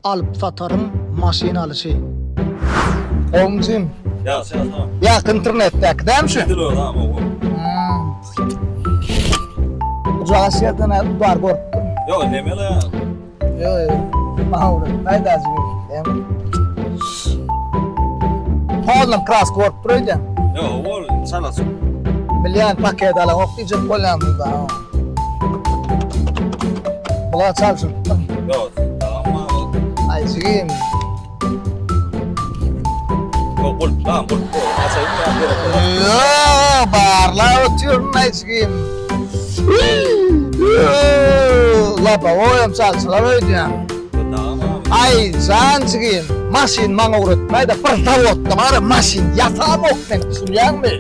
alıp satarım maşinalışı. Oğlum Ya sen tamam. ya internette değil mi şu? Nedir o tamam o. Uzağa siyerden var korktum. Ya nemele ya. Yo, mahur. Haydi azmi. Oğlum kras korktum ya. Ya o salasın. Milyon paket ala okuyacak kolam da. Bula çalsın. Ya tamam. Ay zigim. Yok kul tamam kul. Asayım ya. Yo, barla oturuyorum ay zigim. Lapa oyam çalsın la böyle. Tamam. Ay can zigim. Masin manga uğratmayı da pırtavottum. Ara masin yatağım okmen düşünüyen mi?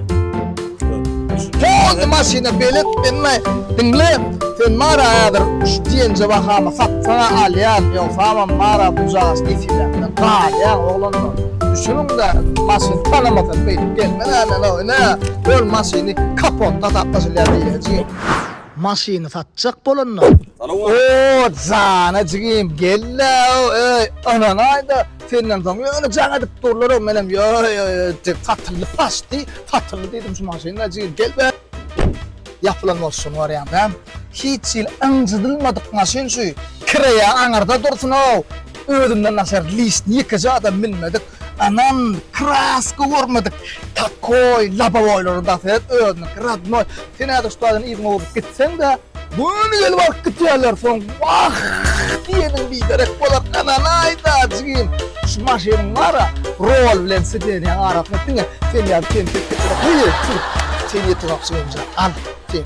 Toz masine belet dinle. Dinle. Sen mara ayadır. Diyince bakama satsana alyan. Yok falan mara buzağız nefilenden. Kalyan oğlanlar. Düşünün de masin tanımadan beylik gelme. Ne? Öl masini kapotta tatlasıyla diyeceğim. Masini satacak bolanlar. Oo zanacığım gel la. Ananayda. Senden sonra öyle can edip durlarım benim. Yo tatlı pastı. Tatlı dedim şu masinacığım gel be. Yapılan olsun var ya ben. Hiç yıl ancıdılmadık masin suyu. Kireye anarda dursun o. Ödümden nasıl list yıkacağı da bilmedik. Anan kraskı vurmadık. Takoy, labavoyları da fet ödünü kradnoy. Sene de ustadın izin olup gitsen de bunu gel vakit yerler son. Vah diyenin bir derek bolak ananayda cigim. Şu maşinin var ya rol bilen sideni arasında sen ya sen yetin. Sen yetin aksiyonca al. Sen